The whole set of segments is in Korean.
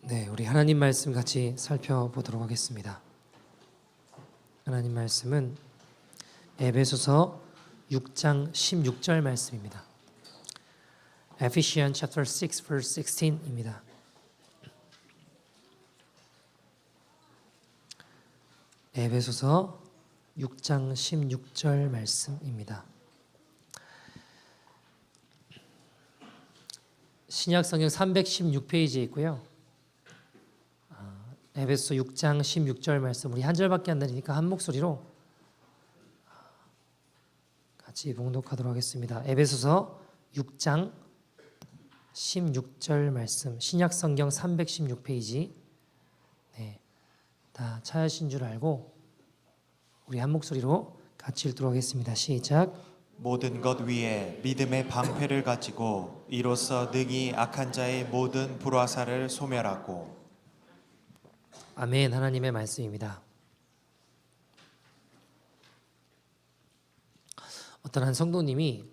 네, 우리 하나님 말씀 같이 살펴보도록 하겠습니다. 하나님 말씀은 에베소서 6장 16절 말씀입니다. Ephesians chapter 6 verse 16입니다. 에베소서 6장 16절 말씀입니다. 신약 성경 316페이지에 있고요. 에베소서 6장 16절 말씀 우리 한 절밖에 안 되니까 한 목소리로 같이 봉독하도록 하겠습니다. 에베소서 6장 16절 말씀 신약 성경 316페이지 네, 다 찾으신 줄 알고 우리 한 목소리로 같이 읽도록 하겠습니다. 시작. 모든 것 위에 믿음의 방패를 가지고 이로써 능히 악한 자의 모든 불화살을 소멸하고. 아멘. 하나님의 말씀입니다. 어떤 한 성도님이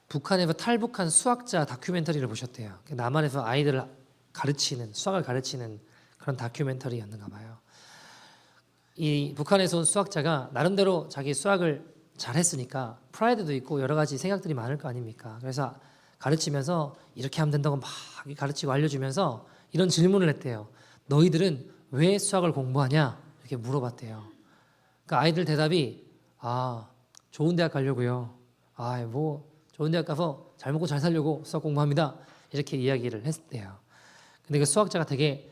북한에서 탈북한 수학자 다큐멘터리를 보셨대요. 남한에서 아이들을 가르치는 수학을 가르치는 그런 다큐멘터리였는가 봐요. 이 북한에서 온 수학자가 나름대로 자기 수학을 잘했으니까 프라이드도 있고 여러 가지 생각들이 많을 거 아닙니까? 그래서 가르치면서 이렇게 하면 된다고 막 가르치고 알려주면서 이런 질문을 했대요. 너희들은 왜 수학을 공부하냐? 이렇게 물어봤대요. 그러니까 아이들 대답이 좋은 대학 가려고요. 뭐 좋은 대학 가서 잘 먹고 잘 살려고 수학 공부합니다. 이렇게 이야기를 했대요. 근데 그 수학자가 되게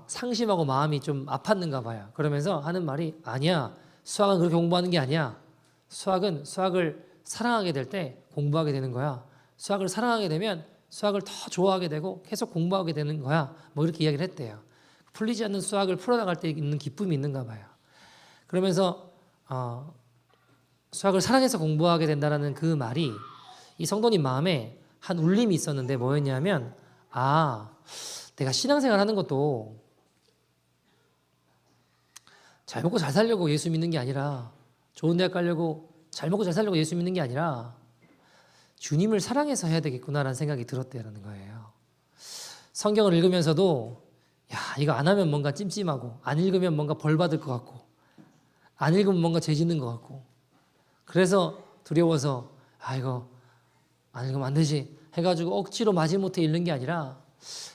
상심하고 마음이 좀 아팠는가 봐요. 그러면서 하는 말이 아니야. 수학은 그렇게 공부하는 게 아니야. 수학은 수학을 사랑하게 될 때 공부하게 되는 거야. 수학을 사랑하게 되면 수학을 더 좋아하게 되고 계속 공부하게 되는 거야. 뭐 이렇게 이야기를 했대요. 풀리지 않는 수학을 풀어나갈 때 있는 기쁨이 있는가 봐요. 그러면서 수학을 사랑해서 공부하게 된다는 그 말이 이 성도님 마음에 한 울림이 있었는데 뭐였냐면 내가 신앙생활 하는 것도 잘 먹고 잘 살려고 예수 믿는 게 아니라 좋은 대학 가려고 잘 먹고 잘 살려고 예수 믿는 게 아니라 주님을 사랑해서 해야 되겠구나라는 생각이 들었대라는 거예요. 성경을 읽으면서도 이거 안 하면 뭔가 찜찜하고 안 읽으면 뭔가 벌 받을 것 같고 안 읽으면 뭔가 죄 짓는 것 같고 그래서 두려워서 이거 안 읽으면 안 되지 해가지고 억지로 마지못해 읽는 게 아니라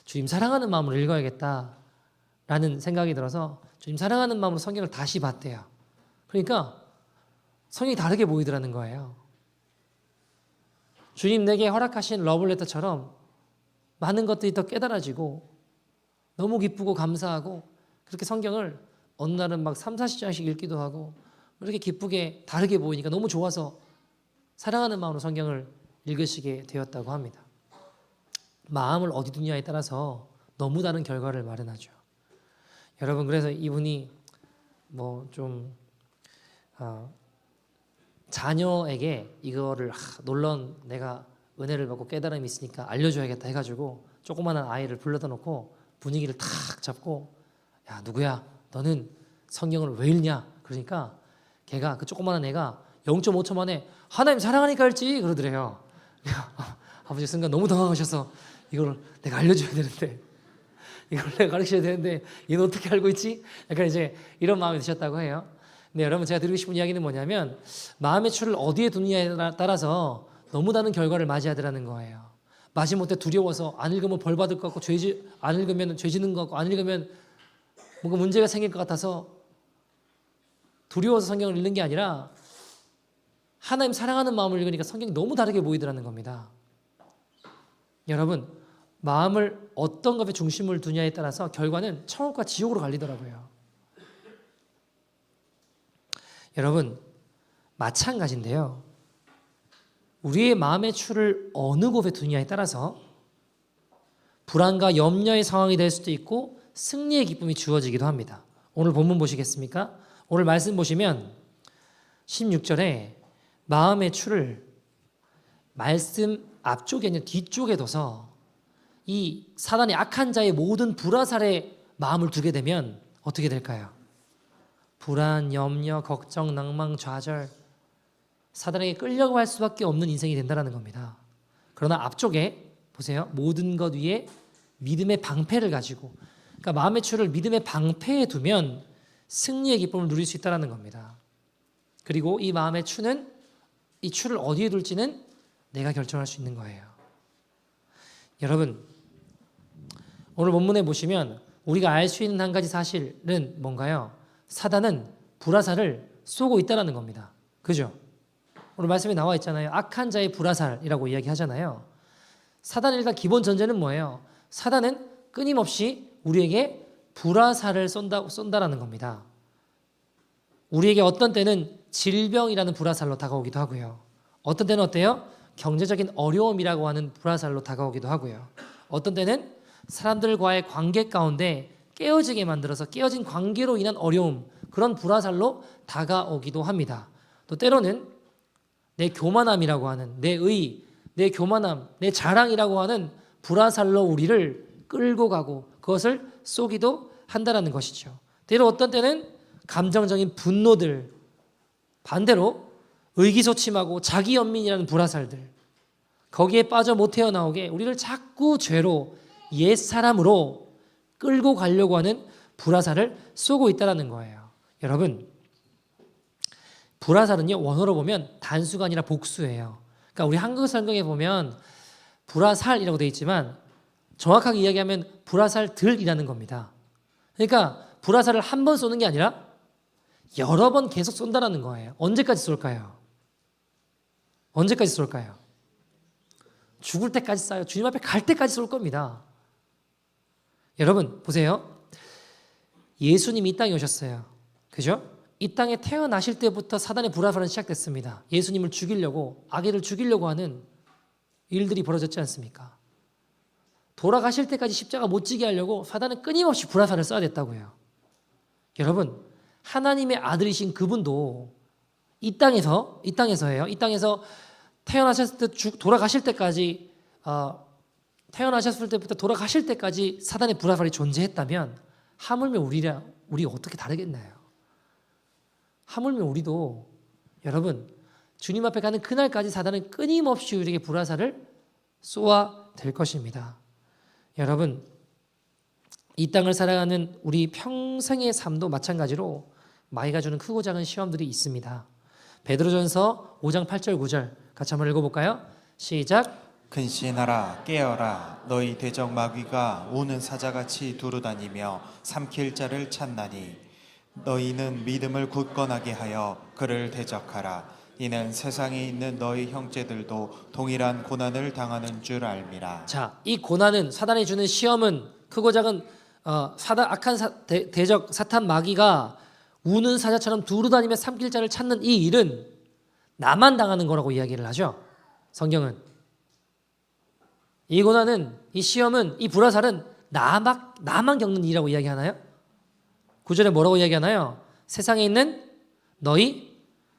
주님 사랑하는 마음으로 읽어야겠다라는 생각이 들어서 주님 사랑하는 마음으로 성경을 다시 봤대요. 그러니까 성경이 다르게 보이더라는 거예요. 주님 내게 허락하신 러블레터처럼 많은 것들이 더 깨달아지고 너무 기쁘고 감사하고 그렇게 성경을 어느 날은 막 3, 40장씩 읽기도 하고 이렇게 기쁘게 다르게 보이니까 너무 좋아서 사랑하는 마음으로 성경을 읽으시게 되었다고 합니다. 마음을 어디 두냐에 따라서 너무 다른 결과를 마련하죠. 여러분 그래서 이분이 자녀에게 이거를 놀라운 내가 은혜를 받고 깨달음이 있으니까 알려줘야겠다 해가지고 조그마한 아이를 불러다 놓고 분위기를 탁 잡고 누구야 너는 성경을 왜 읽냐 그러니까 걔가 그 조그마한 애가 0.5초 만에 하나님 사랑하니까 읽지 그러더래요. 아버지 순간 너무 당황하셔서 이걸 내가 알려줘야 되는데 이걸 내가 가르쳐야 되는데 얘는 어떻게 알고 있지? 약간 이제 이런 마음이 드셨다고 해요. 근데 여러분 제가 드리고 싶은 이야기는 뭐냐면 마음의 추를 어디에 두느냐에 따라서 너무 다른 결과를 맞이하더라는 거예요. 마지못해 두려워서 안 읽으면 벌 받을 것 같고 안 읽으면 죄 지는 것 같고 안 읽으면 뭔가 문제가 생길 것 같아서 두려워서 성경을 읽는 게 아니라 하나님 사랑하는 마음을 읽으니까 성경이 너무 다르게 보이더라는 겁니다. 여러분 마음을 어떤 것에 중심을 두냐에 따라서 결과는 천국과 지옥으로 갈리더라고요. 여러분 마찬가지인데요. 우리의 마음의 추를 어느 곳에 두냐에 따라서 불안과 염려의 상황이 될 수도 있고 승리의 기쁨이 주어지기도 합니다. 오늘 본문 보시겠습니까? 오늘 말씀 보시면 16절에 마음의 추를 말씀 앞쪽에 아니라 뒤쪽에 둬서 이 사단의 악한 자의 모든 불화살에 마음을 두게 되면 어떻게 될까요? 불안, 염려, 걱정, 낭망, 좌절 사단에게 끌려갈 수밖에 없는 인생이 된다는 겁니다. 그러나 앞쪽에 보세요. 모든 것 위에 믿음의 방패를 가지고, 그러니까 마음의 추를 믿음의 방패에 두면 승리의 기쁨을 누릴 수 있다는 겁니다. 그리고 이 마음의 추는, 이 추를 어디에 둘지는 내가 결정할 수 있는 거예요. 여러분, 오늘 본문에 보시면 우리가 알 수 있는 한 가지 사실은 뭔가요? 사단은 불화살을 쏘고 있다는 겁니다. 그죠? 오늘 말씀에 나와 있잖아요. 악한 자의 불화살이라고 이야기하잖아요. 사단의 일단 기본 전제는 뭐예요? 사단은 끊임없이 우리에게 불화살을 쏜다라는 겁니다. 우리에게 어떤 때는 질병이라는 불화살로 다가오기도 하고요. 어떤 때는 어때요? 경제적인 어려움이라고 하는 불화살로 다가오기도 하고요. 어떤 때는 사람들과의 관계 가운데 깨어지게 만들어서 깨어진 관계로 인한 어려움, 그런 불화살로 다가오기도 합니다. 또 때로는 내 교만함이라고 하는, 내 의, 내 교만함, 내 자랑이라고 하는 불화살로 우리를 끌고 가고 그것을 쏘기도 한다는 것이죠. 때로 어떤 때는 감정적인 분노들, 반대로 의기소침하고 자기연민이라는 불화살들, 거기에 빠져 못 헤어나오게 우리를 자꾸 죄로, 옛사람으로 끌고 가려고 하는 불화살을 쏘고 있다는 거예요. 여러분, 불화살은요, 원어로 보면 단수가 아니라 복수예요. 그러니까 우리 한국 성경에 보면 불화살이라고 되어 있지만 정확하게 이야기하면 불화살들이라는 겁니다. 그러니까 불화살을 한 번 쏘는 게 아니라 여러 번 계속 쏜다는 거예요. 언제까지 쏠까요? 언제까지 쏠까요? 죽을 때까지 쏴요. 주님 앞에 갈 때까지 쏠 겁니다. 여러분 보세요. 예수님이 이 땅에 오셨어요. 그죠? 이 땅에 태어나실 때부터 사단의 불화살은 시작됐습니다. 예수님을 죽이려고, 아기를 죽이려고 하는 일들이 벌어졌지 않습니까? 돌아가실 때까지 십자가 못 지게 하려고 사단은 끊임없이 불화살을 쏴야 됐다고요. 여러분, 하나님의 아들이신 그분도 이 땅에서예요. 이 땅에서 태어나셨을 때 돌아가실 때까지, 태어나셨을 때부터 돌아가실 때까지 사단의 불화살이 존재했다면 하물며 우리 어떻게 다르겠나요? 하물며 우리도, 여러분, 주님 앞에 가는 그날까지 사단은 끊임없이 우리에게 불화살을 쏘아 댈 것입니다. 여러분, 이 땅을 살아가는 우리 평생의 삶도 마찬가지로 마귀가 주는 크고 작은 시험들이 있습니다. 베드로전서 5장 8절 9절 같이 한번 읽어볼까요? 시작. 근신하라 깨어라 너희 대적 마귀가 우는 사자같이 두루다니며 삼킬 자를 찾나니 너희는 믿음을 굳건하게 하여 그를 대적하라. 이는 세상에 있는 너희 형제들도 동일한 고난을 당하는 줄 알미라. 자, 이 고난은, 사단이 주는 시험은, 크고 작은 악한 대적 사탄 마귀가 우는 사자처럼 두루다니며 삼킬 자를 찾는 이 일은 나만 당하는 거라고 이야기를 하죠. 성경은 이 고난은, 이 시험은, 이 불화살은 나만 겪는 일이라고 이야기하나요? 9절에 뭐라고 이야기하나요? 세상에 있는 너희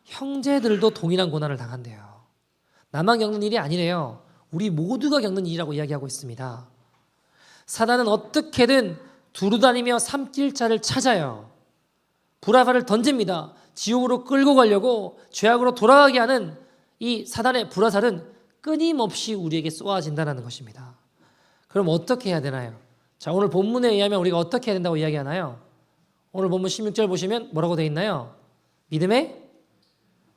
형제들도 동일한 고난을 당한대요. 나만 겪는 일이 아니래요. 우리 모두가 겪는 일이라고 이야기하고 있습니다. 사단은 어떻게든 두루다니며 삼킬 자를 찾아요. 불화살을 던집니다. 지옥으로 끌고 가려고, 죄악으로 돌아가게 하는 이 사단의 불화살은 끊임없이 우리에게 쏘아진다는 것입니다. 그럼 어떻게 해야 되나요? 자, 오늘 본문에 의하면 우리가 어떻게 해야 된다고 이야기하나요? 오늘 본문 16절 보시면 뭐라고 되어 있나요? 믿음의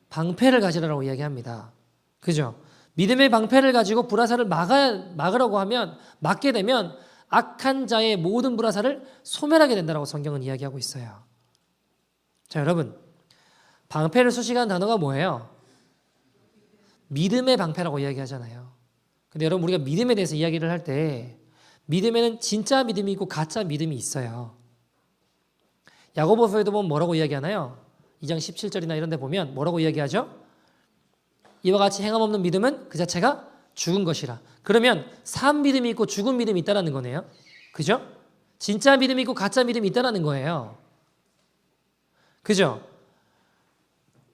방패를 가지라고 이야기합니다. 그죠? 믿음의 방패를 가지고 불화살을 막으라고 하면, 막게 되면 악한 자의 모든 불화살을 소멸하게 된다고 성경은 이야기하고 있어요. 자, 여러분, 방패를 수식하는 단어가 뭐예요? 믿음의 방패라고 이야기하잖아요. 근데 여러분, 우리가 믿음에 대해서 이야기를 할 때 믿음에는 진짜 믿음이 있고 가짜 믿음이 있어요. 야고보서에도 보면 뭐라고 이야기하나요? 2장 17절이나 이런 데 보면 뭐라고 이야기하죠? 이와 같이 행함 없는 믿음은 그 자체가 죽은 것이라. 그러면 산 믿음이 있고 죽은 믿음이 있다는 거네요. 그죠? 진짜 믿음이 있고 가짜 믿음이 있다는 거예요. 그죠?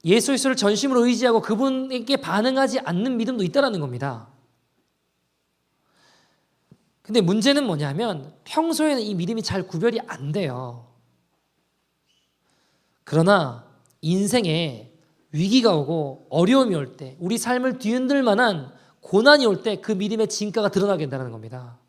예수 그리스도를 전심으로 의지하고 그분에게 반응하지 않는 믿음도 있다는 겁니다. 근데 문제는 뭐냐면 평소에는 이 믿음이 잘 구별이 안 돼요. 그러나 인생에 위기가 오고 어려움이 올 때, 우리 삶을 뒤흔들 만한 고난이 올 때 그 믿음의 진가가 드러나게 된다는 겁니다.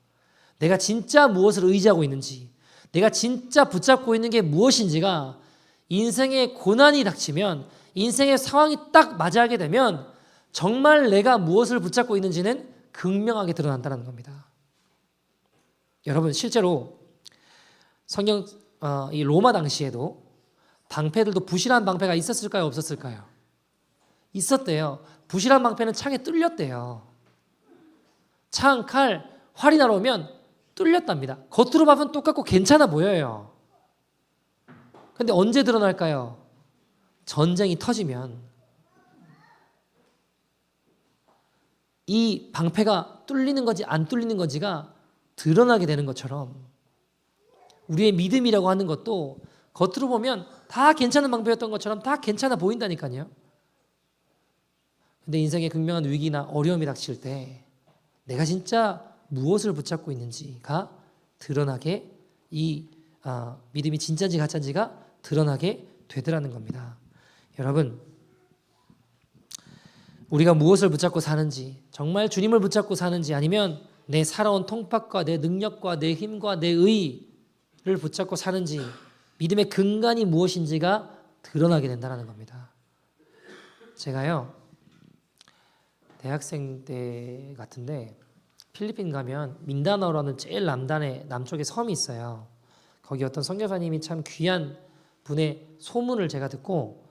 내가 진짜 무엇을 의지하고 있는지, 내가 진짜 붙잡고 있는 게 무엇인지가 인생의 고난이 닥치면, 인생의 상황이 딱 맞이하게 되면 정말 내가 무엇을 붙잡고 있는지는 극명하게 드러난다는 겁니다. 여러분, 실제로 성경 이 로마 당시에도 방패들도 부실한 방패가 있었을까요? 없었을까요? 있었대요. 부실한 방패는 창에 뚫렸대요. 창, 칼, 활이 날아오면 뚫렸답니다. 겉으로 보면 똑같고 괜찮아 보여요. 근데 언제 드러날까요? 전쟁이 터지면 이 방패가 뚫리는 건지 안 뚫리는 건지가 드러나게 되는 것처럼 우리의 믿음이라고 하는 것도 겉으로 보면 다 괜찮은 방패였던 것처럼 다 괜찮아 보인다니까요. 근데 인생의 극명한 위기나 어려움이 닥칠 때 내가 진짜 무엇을 붙잡고 있는지가 드러나게 이 믿음이 진짜인지 가짜인지가 드러나게 되더라는 겁니다. 여러분, 우리가 무엇을 붙잡고 사는지, 정말 주님을 붙잡고 사는지, 아니면 내 살아온 통팍과 내 능력과 내 힘과 내 의를 붙잡고 사는지, 믿음의 근간이 무엇인지가 드러나게 된다는 겁니다. 제가요, 대학생 때 같은데 필리핀 가면 민다나오라는 제일 남쪽에 섬이 있어요. 거기 어떤 선교사님이 참 귀한 분의 소문을 제가 듣고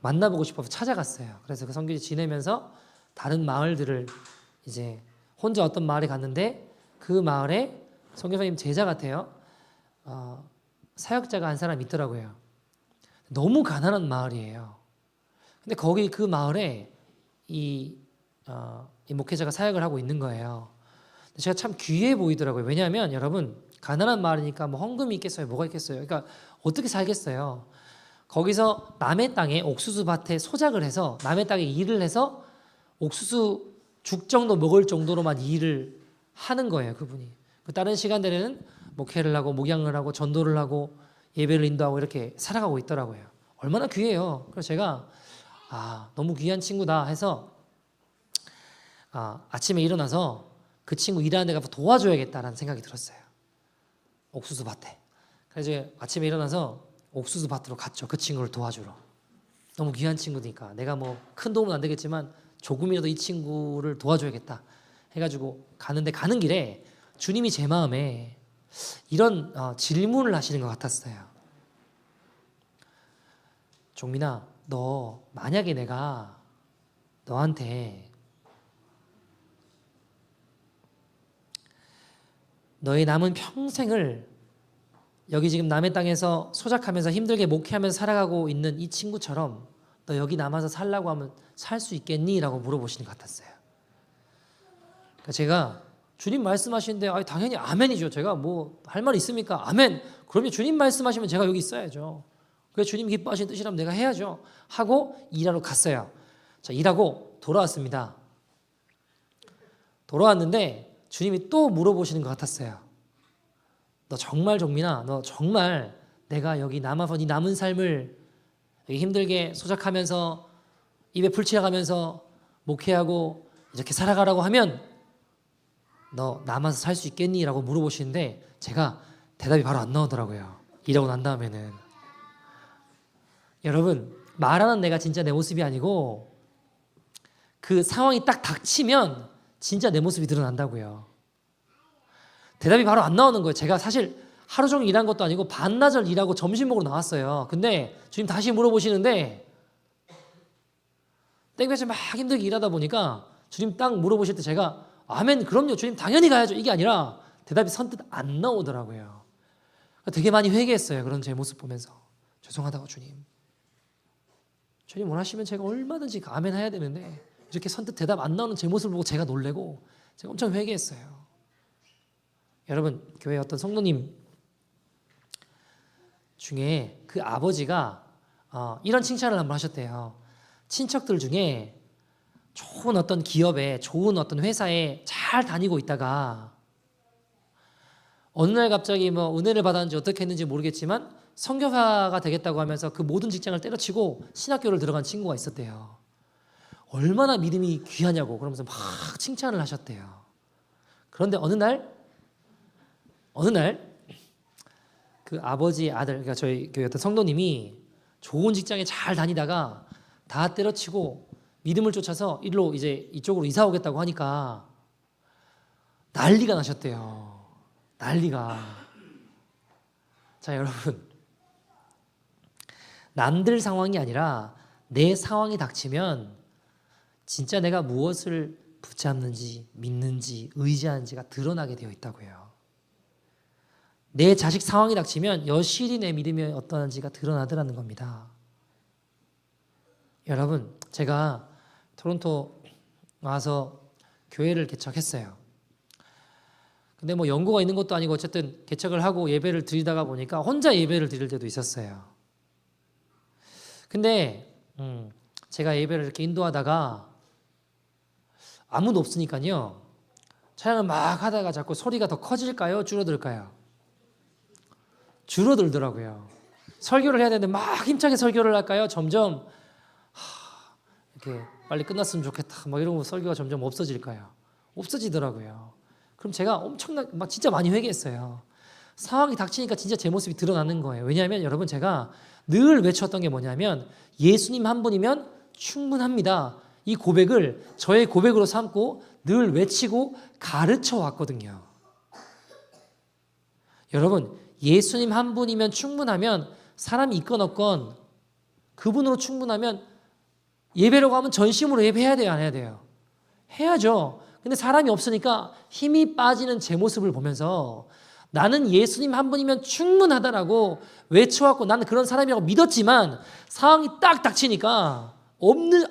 만나보고 싶어서 찾아갔어요. 그래서 그 선교지 지내면서 다른 마을들을 이제 혼자 어떤 마을에 갔는데 그 마을에 선교사님 제자 같아요. 사역자가 한 사람 있더라고요. 너무 가난한 마을이에요. 근데 거기 그 마을에 이 목회자가 사역을 하고 있는 거예요. 제가 참 귀해 보이더라고요. 왜냐하면 여러분, 가난한 마을이니까 뭐 헌금이 있겠어요? 뭐가 있겠어요? 그러니까 어떻게 살겠어요? 거기서 남의 땅에 옥수수 밭에 소작을 해서 남의 땅에 일을 해서 옥수수 죽 정도 먹을 정도로만 일을 하는 거예요, 그분이. 그 다른 시간대에는 목회를 하고 목양을 하고 전도를 하고 예배를 인도하고 이렇게 살아가고 있더라고요. 얼마나 귀해요. 그래서 제가 너무 귀한 친구다 해서 아침에 일어나서 그 친구 일하는 데 가서 도와줘야겠다라는 생각이 들었어요. 옥수수 밭에. 그래서 아침에 일어나서 옥수수 밭으로 갔죠. 그 친구를 도와주러. 너무 귀한 친구니까 내가 뭐 큰 도움은 안 되겠지만 조금이라도 이 친구를 도와줘야겠다 해가지고 가는데, 가는 길에 주님이 제 마음에 이런 질문을 하시는 것 같았어요. 종민아, 너 만약에 내가 너한테 너의 남은 평생을 여기 지금 남의 땅에서 소작하면서 힘들게 목회하면서 살아가고 있는 이 친구처럼 너 여기 남아서 살라고 하면 살 수 있겠니? 라고 물어보시는 것 같았어요. 그러니까 제가 주님 말씀하시는데 당연히 아멘이죠. 제가 뭐 할 말 있습니까? 아멘. 그러면 주님 말씀하시면 제가 여기 있어야죠. 그게 주님 기뻐하시는 뜻이라면 내가 해야죠. 하고 일하러 갔어요. 자, 일하고 돌아왔습니다. 돌아왔는데 주님이 또 물어보시는 것 같았어요. 너 정말 종민아, 너 정말 내가 여기 남아서 네 남은 삶을 여기 힘들게 소작하면서 입에 풀칠해가면서 목회하고 이렇게 살아가라고 하면 너 남아서 살 수 있겠니? 라고 물어보시는데 제가 대답이 바로 안 나오더라고요. 일하고 난 다음에는. 여러분, 말하는 내가 진짜 내 모습이 아니고 그 상황이 딱 닥치면 진짜 내 모습이 드러난다고요. 대답이 바로 안 나오는 거예요. 제가 사실 하루 종일 일한 것도 아니고 반나절 일하고 점심 먹으러 나왔어요. 근데 주님 다시 물어보시는데 땡볕에 막 힘들게 일하다 보니까 주님 딱 물어보실 때 제가 아멘, 그럼요, 주님 당연히 가야죠, 이게 아니라 대답이 선뜻 안 나오더라고요. 되게 많이 회개했어요. 그런 제 모습 보면서. 죄송하다고 주님 원하시면 제가 얼마든지 아멘 해야 되는데 이렇게 선뜻 대답 안 나오는 제 모습을 보고 제가 놀래고 제가 엄청 회개했어요. 여러분, 교회 어떤 성도님 중에 그 아버지가 이런 칭찬을 한번 하셨대요. 친척들 중에 좋은 어떤 기업에, 좋은 어떤 회사에 잘 다니고 있다가 어느 날 갑자기 뭐 은혜를 받았는지 어떻게 했는지 모르겠지만 선교사가 되겠다고 하면서 그 모든 직장을 때려치고 신학교를 들어간 친구가 있었대요. 얼마나 믿음이 귀하냐고 그러면서 막 칭찬을 하셨대요. 그런데 어느 날 어느 날 그 아버지 아들, 그러니까 저희 교회 어떤 성도님이 좋은 직장에 잘 다니다가 다 때려치고 믿음을 쫓아서 일로 이제 이쪽으로 이사 오겠다고 하니까 난리가 나셨대요. 난리가. 자, 여러분, 남들 상황이 아니라 내 상황이 닥치면 진짜 내가 무엇을 붙잡는지 믿는지 의지하는지가 드러나게 되어 있다고요. 내 자식 상황이 닥치면 여실히 내 믿음이 어떠한지가 드러나더라는 겁니다. 여러분, 제가 토론토 와서 교회를 개척했어요. 근데 뭐 연고가 있는 것도 아니고 어쨌든 개척을 하고 예배를 드리다가 보니까 혼자 예배를 드릴 때도 있었어요. 근데 제가 예배를 이렇게 인도하다가 아무도 없으니까요. 찬양을 막 하다가 자꾸 소리가 더 커질까요? 줄어들까요? 줄어들더라고요. 설교를 해야 되는데 막 힘차게 설교를 할까요? 점점 이렇게 빨리 끝났으면 좋겠다. 막 이러고 설교가 점점 없어질까요? 없어지더라고요. 그럼 제가 엄청나게 막 진짜 많이 회개했어요. 상황이 닥치니까 진짜 제 모습이 드러나는 거예요. 왜냐하면 여러분 제가 늘 외쳤던 게 뭐냐면 예수님 한 분이면 충분합니다. 이 고백을 저의 고백으로 삼고 늘 외치고 가르쳐 왔거든요. 여러분 예수님 한 분이면 충분하면 사람이 있건 없건 그분으로 충분하면 예배로 가면 전심으로 예배해야 돼요? 안 해야 돼요? 해야죠. 근데 사람이 없으니까 힘이 빠지는 제 모습을 보면서 나는 예수님 한 분이면 충분하다라고 외쳐왔고 나는 그런 사람이라고 믿었지만 상황이 딱 닥치니까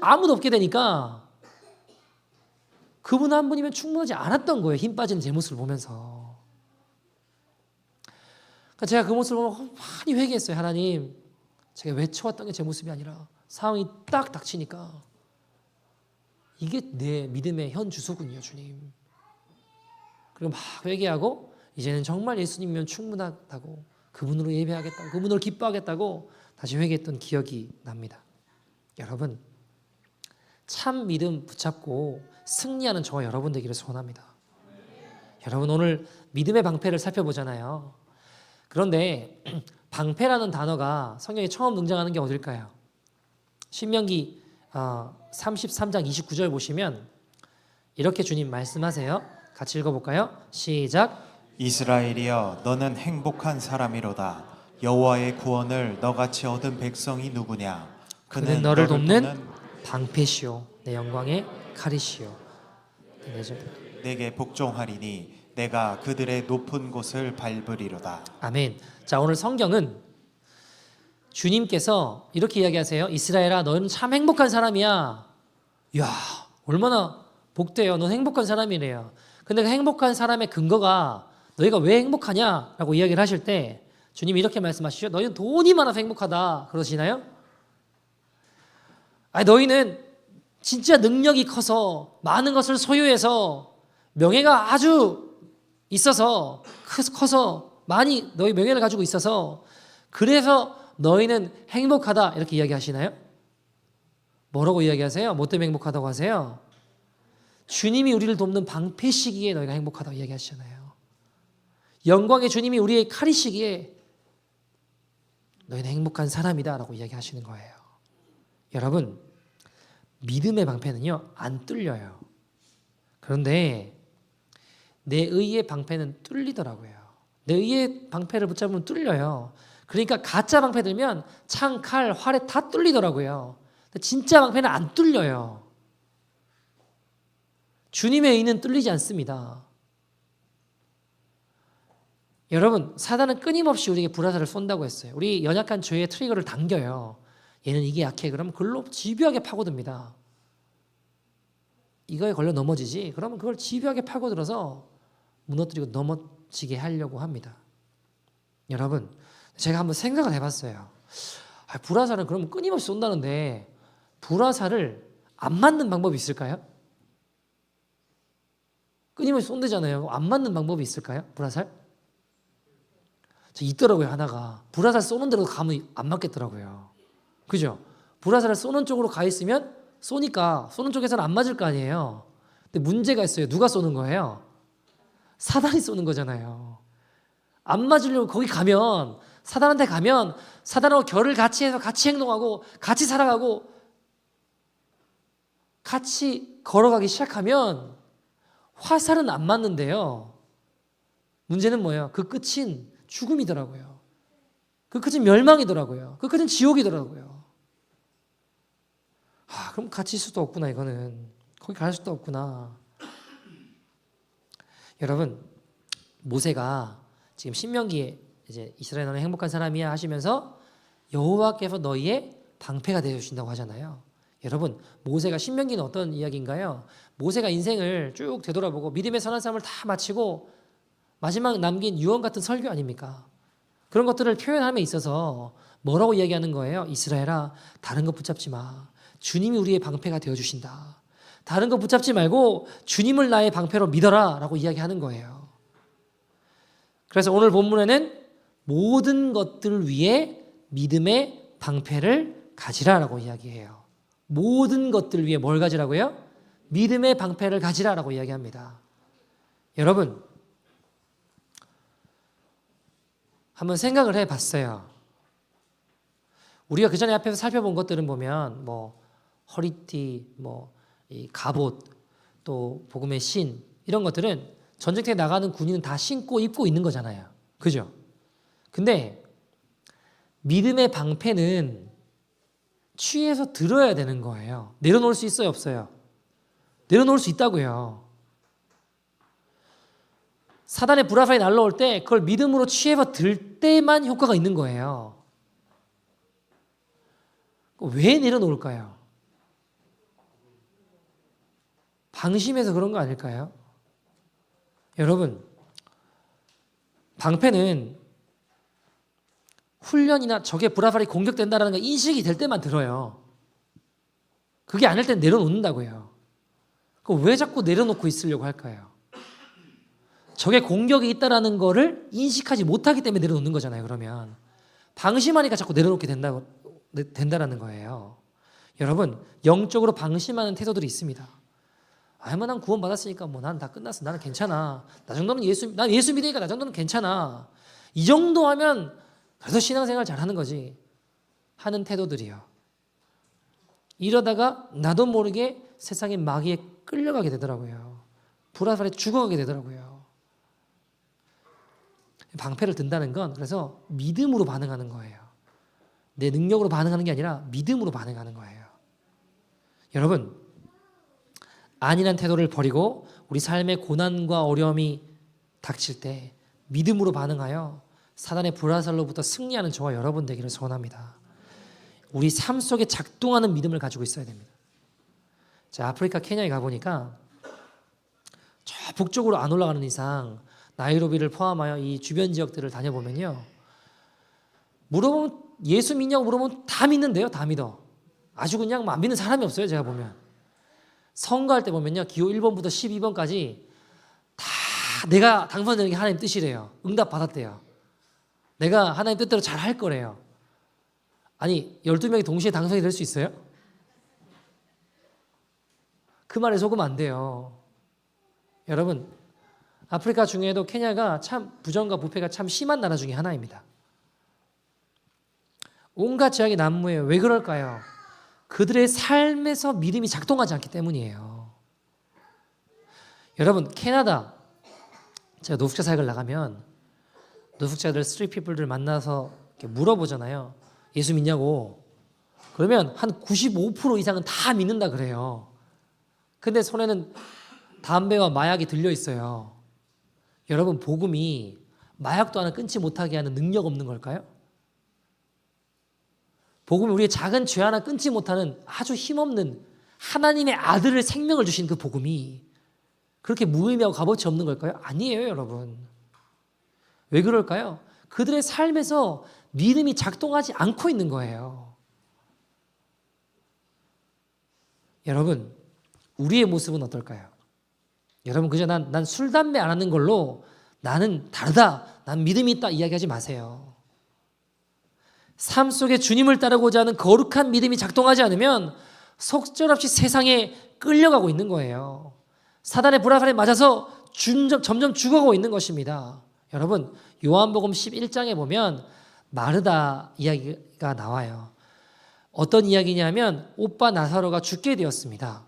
아무도 없게 되니까 그분 한 분이면 충분하지 않았던 거예요. 힘 빠지는 제 모습을 보면서. 그러니까 제가 그 모습을 보면 많이 회개했어요. 하나님, 제가 외쳐왔던 게 제 모습이 아니라 상황이 딱 닥치니까 이게 내 믿음의 현 주소군요, 주님. 그리고 막 회개하고 이제는 정말 예수님이면 충분하다고 그분으로 예배하겠다고 그분으로 기뻐하겠다고 다시 회개했던 기억이 납니다. 여러분, 참 믿음 붙잡고 승리하는 저와 여러분 되기를 소원합니다. 여러분 오늘 믿음의 방패를 살펴보잖아요. 그런데 방패라는 단어가 성경에 처음 등장하는 게 어딜까요? 신명기 33장 29절 보시면 이렇게 주님 말씀하세요. 같이 읽어볼까요? 시작. 이스라엘이여 너는 행복한 사람이로다. 여호와의 구원을 너같이 얻은 백성이 누구냐? 그는 너를 돕는 방패시오 내 영광의 칼이시오. 내게 복종하리니 내가 그들의 높은 곳을 밟으리로다. 아멘. 자, 오늘 성경은 주님께서 이렇게 이야기하세요. 이스라엘아 너는 참 행복한 사람이야. 이야 얼마나 복돼요. 넌 행복한 사람이래요. 근데 그 행복한 사람의 근거가 너희가 왜 행복하냐라고 이야기를 하실 때 주님이 이렇게 말씀하시죠. 너희는 돈이 많아서 행복하다 그러시나요? 아니 너희는 진짜 능력이 커서 많은 것을 소유해서 명예가 아주 있어서 커서 많이 너희 명예를 가지고 있어서 그래서 너희는 행복하다 이렇게 이야기하시나요? 뭐라고 이야기하세요? 뭐 때문에 행복하다고 하세요? 주님이 우리를 돕는 방패시기에 너희가 행복하다고 이야기하시잖아요. 영광의 주님이 우리의 칼이시기에 너희는 행복한 사람이다 라고 이야기하시는 거예요. 여러분 믿음의 방패는요 안 뚫려요. 그런데 내 의의 방패는 뚫리더라고요. 내 의의 방패를 붙잡으면 뚫려요. 그러니까 가짜 방패 들면 창, 칼, 활에 다 뚫리더라고요. 근데 진짜 방패는 안 뚫려요. 주님의 의는 뚫리지 않습니다. 여러분 사단은 끊임없이 우리에게 불화살을 쏜다고 했어요. 우리 연약한 죄의 트리거를 당겨요. 얘는 이게 약해. 그러면 그걸로 집요하게 파고듭니다. 이거에 걸려 넘어지지. 그러면 그걸 집요하게 파고들어서 무너뜨리고 넘어지게 하려고 합니다. 여러분 제가 한번 생각을 해봤어요. 불화살은 그러면 끊임없이 쏜다는데 불화살을 안 맞는 방법이 있을까요? 끊임없이 쏜대잖아요. 안 맞는 방법이 있을까요? 불화살? 있더라고요 하나가. 불화살 쏘는 대로 가면 안 맞겠더라고요. 그죠? 불화살을 쏘는 쪽으로 가 있으면 쏘니까 쏘는 쪽에서는 안 맞을 거 아니에요. 근데 문제가 있어요. 누가 쏘는 거예요? 사단이 쏘는 거잖아요. 안 맞으려고 거기 가면, 사단한테 가면 사단하고 결을 같이 해서 같이 행동하고 같이 살아가고 같이 걸어가기 시작하면 화살은 안 맞는데요. 문제는 뭐예요? 그 끝인 죽음이더라고요. 그 끝은 멸망이더라고요. 그 끝은 지옥이더라고요. 그럼 같이 있을 수도 없구나. 이거는 거기 갈 수도 없구나. 여러분, 모세가 지금 신명기에 이제 이스라엘 너는 행복한 사람이야 하시면서 여호와께서 너희의 방패가 되어 주신다고 하잖아요. 여러분, 모세가 신명기는 어떤 이야기인가요? 모세가 인생을 쭉 되돌아보고 믿음의 선한 삶을 다 마치고 마지막 남긴 유언 같은 설교 아닙니까? 그런 것들을 표현함에 있어서 뭐라고 이야기하는 거예요? 이스라엘아, 다른 거 붙잡지 마. 주님이 우리의 방패가 되어 주신다. 다른 거 붙잡지 말고 주님을 나의 방패로 믿어라 라고 이야기하는 거예요. 그래서 오늘 본문에는 모든 것들 위해 믿음의 방패를 가지라라고 이야기해요. 모든 것들 위해 뭘 가지라고요? 믿음의 방패를 가지라라고 이야기합니다. 여러분, 한번 생각을 해봤어요. 우리가 그 전에 앞에서 살펴본 것들은 보면 뭐 허리띠, 뭐 이 갑옷, 또 복음의 신 이런 것들은 전쟁터에 나가는 군인은 다 신고 입고 있는 거잖아요. 그죠? 근데 믿음의 방패는 취해서 들어야 되는 거예요. 내려놓을 수 있어요, 없어요? 내려놓을 수 있다고요. 사단의 불화살이 날라올 때 그걸 믿음으로 취해서 들 때만 효과가 있는 거예요. 왜 내려놓을까요? 방심해서 그런 거 아닐까요? 여러분, 방패는 훈련이나 적의 불화살이 공격된다는 거 인식이 될 때만 들어요. 그게 아닐 땐 내려놓는다고요. 그럼 왜 자꾸 내려놓고 있으려고 할까요? 적의 공격이 있다는 거를 인식하지 못하기 때문에 내려놓는 거잖아요. 그러면 방심하니까 자꾸 내려놓게 된다는 거예요. 여러분, 영적으로 방심하는 태도들이 있습니다. 난 구원 받았으니까 뭐 난 다 끝났어. 나는 괜찮아. 난 예수 믿으니까 나 정도는 괜찮아. 이 정도 하면 그래서 신앙생활 잘하는 거지 하는 태도들이요. 이러다가 나도 모르게 세상의 마귀에 끌려가게 되더라고요. 불화살에 죽어가게 되더라고요. 방패를 든다는 건 그래서 믿음으로 반응하는 거예요. 내 능력으로 반응하는 게 아니라 믿음으로 반응하는 거예요. 여러분, 안일한 태도를 버리고 우리 삶의 고난과 어려움이 닥칠 때 믿음으로 반응하여 사단의 불화살로부터 승리하는 저와 여러분 되기를 소원합니다. 우리 삶 속에 작동하는 믿음을 가지고 있어야 됩니다. 자, 아프리카 케냐에 가보니까 저 북쪽으로 안 올라가는 이상 나이로비를 포함하여 이 주변 지역들을 다녀보면요, 물어보면 예수 믿냐고 물어보면 다 믿는데요. 다 믿어. 아주 그냥 안 믿는 사람이 없어요. 제가 보면 선거할 때 보면요, 기호 1번부터 12번까지 다 내가 당선되는 게 하나님 뜻이래요. 응답 받았대요. 내가 하나님 뜻대로 잘 할 거래요. 아니, 12명이 동시에 당선이 될 수 있어요? 그 말에 속으면 안 돼요. 여러분, 아프리카 중에도 케냐가 참 부정과 부패가 참 심한 나라 중에 하나입니다. 온갖 죄악이 난무해요. 왜 그럴까요? 그들의 삶에서 믿음이 작동하지 않기 때문이에요. 여러분, 캐나다, 제가 노숙자 사역을 나가면 노숙자들, 스트리트피플들 만나서 이렇게 물어보잖아요. 예수 믿냐고. 그러면 한 95% 이상은 다 믿는다 그래요. 근데 손에는 담배와 마약이 들려 있어요. 여러분, 복음이 마약도 하나 끊지 못하게 하는 능력 없는 걸까요? 복음이 우리의 작은 죄 하나 끊지 못하는 아주 힘없는 하나님의 아들을 생명을 주신 그 복음이 그렇게 무의미하고 값어치 없는 걸까요? 아니에요, 여러분. 왜 그럴까요? 그들의 삶에서 믿음이 작동하지 않고 있는 거예요. 여러분, 우리의 모습은 어떨까요? 여러분, 그저 난 술, 담배 안 하는 걸로 나는 다르다, 난 믿음이 있다 이야기하지 마세요. 삶 속에 주님을 따르고자 하는 거룩한 믿음이 작동하지 않으면 속절없이 세상에 끌려가고 있는 거예요. 사단의 불화살에 맞아서 점점 죽어가고 있는 것입니다. 여러분, 요한복음 11장에 보면 마르다 이야기가 나와요. 어떤 이야기냐면 오빠 나사로가 죽게 되었습니다.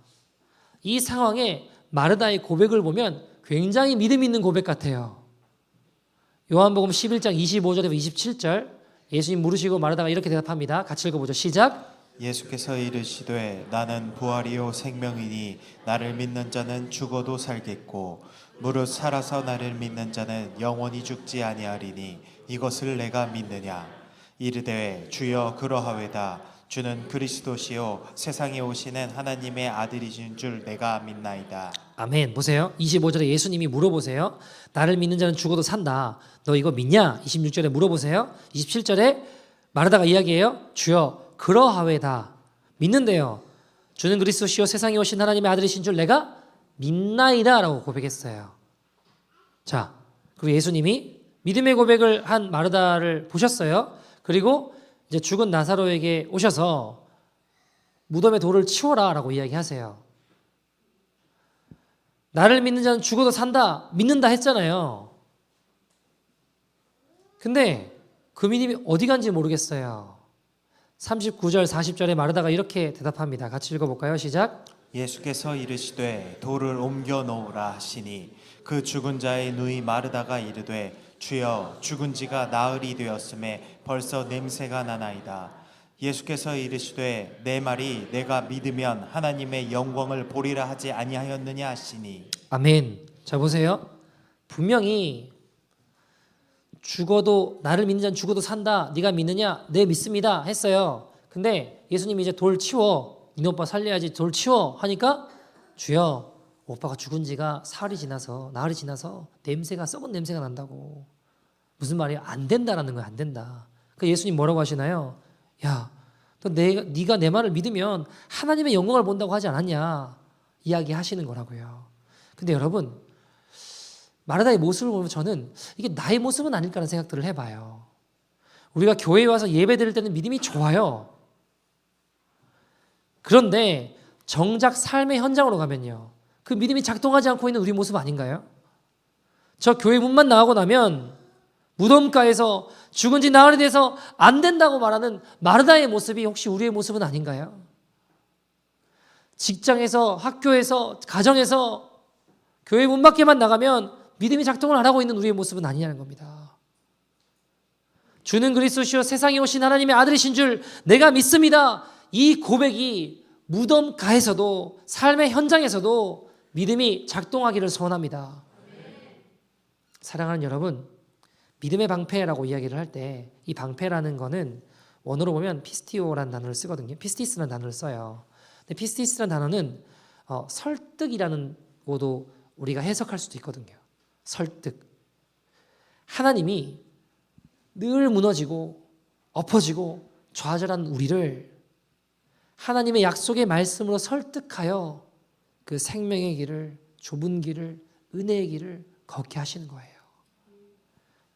이 상황에 마르다의 고백을 보면 굉장히 믿음 있는 고백 같아요. 요한복음 11장 25절에서 27절 예수님 물으시고 마르다가 이렇게 대답합니다. 같이 읽어보죠. 시작. 예수께서 이르시되 나는 부활이요 생명이니 나를 믿는 자는 죽어도 살겠고 무릇 살아서 나를 믿는 자는 영원히 죽지 아니하리니 이것을 내가 믿느냐. 이르되 주여 그러하외다. 주는 그리스도시요 세상에 오시는 하나님의 아들이신 줄 내가 믿나이다. 아멘. 보세요. 25절에 예수님이 물어보세요. 나를 믿는 자는 죽어도 산다. 너 이거 믿냐? 26절에 물어보세요. 27절에 마르다가 이야기해요. 주여 그러하외다. 믿는데요. 주는 그리스도시요 세상에 오신 하나님의 아들이신 줄 내가 믿나이다 라고 고백했어요. 자, 그리고 예수님이 믿음의 고백을 한 마르다를 보셨어요. 그리고 이제 죽은 나사로에게 오셔서 무덤의 돌을 치워라 라고 이야기하세요. 나를 믿는 자는 죽어도 산다, 믿는다 했잖아요. 근데 그 믿음이 어디 간지 모르겠어요. 39절 40절에 마르다가 이렇게 대답합니다. 같이 읽어볼까요? 시작. 예수께서 이르시되 돌을 옮겨 놓으라 하시니 그 죽은 자의 누이 마르다가 이르되 주여 죽은 지가 나흘이 되었음에 벌써 냄새가 나나이다. 예수께서 이르시되 내 말이 내가 믿으면 하나님의 영광을 보리라 하지 아니하였느냐 하시니. 아멘. 자 보세요. 분명히 죽어도 나를 믿는 자는 죽어도 산다. 네가 믿느냐? 네 믿습니다 했어요. 근데 예수님이 이제 돌 치워. 니네 오빠 살려야지. 돌 치워 하니까 주여 오빠가 죽은 지가 나흘이 지나서 냄새가 썩은 냄새가 난다고. 무슨 말이야? 안 된다라는 거야. 안 된다. 그 예수님 뭐라고 하시나요? 야, 네가 내 말을 믿으면 하나님의 영광을 본다고 하지 않았냐? 이야기하시는 거라고요. 근데 여러분 마르다의 모습을 보면 저는 이게 나의 모습은 아닐까라는 생각들을 해봐요. 우리가 교회에 와서 예배 드릴 때는 믿음이 좋아요. 그런데 정작 삶의 현장으로 가면요. 그 믿음이 작동하지 않고 있는 우리 모습 아닌가요? 저 교회 문만 나가고 나면 무덤가에서 죽은 지 나흘이 돼서 안 된다고 말하는 마르다의 모습이 혹시 우리의 모습은 아닌가요? 직장에서, 학교에서, 가정에서 교회 문 밖에만 나가면 믿음이 작동을 안 하고 있는 우리의 모습은 아니냐는 겁니다. 주는 그리스도시요 세상에 오신 하나님의 아들이신 줄 내가 믿습니다. 이 고백이 무덤가에서도 삶의 현장에서도 믿음이 작동하기를 소원합니다. 사랑하는 여러분, 믿음의 방패라고 이야기를 할 때 이 방패라는 거는 원어로 보면 피스티오라는 단어를 쓰거든요. 피스티스라는 단어를 써요. 근데 피스티스라는 단어는 설득이라는 것도 우리가 해석할 수도 있거든요. 설득. 하나님이 늘 무너지고 엎어지고 좌절한 우리를 하나님의 약속의 말씀으로 설득하여 그 생명의 길을, 좁은 길을, 은혜의 길을 걷게 하시는 거예요.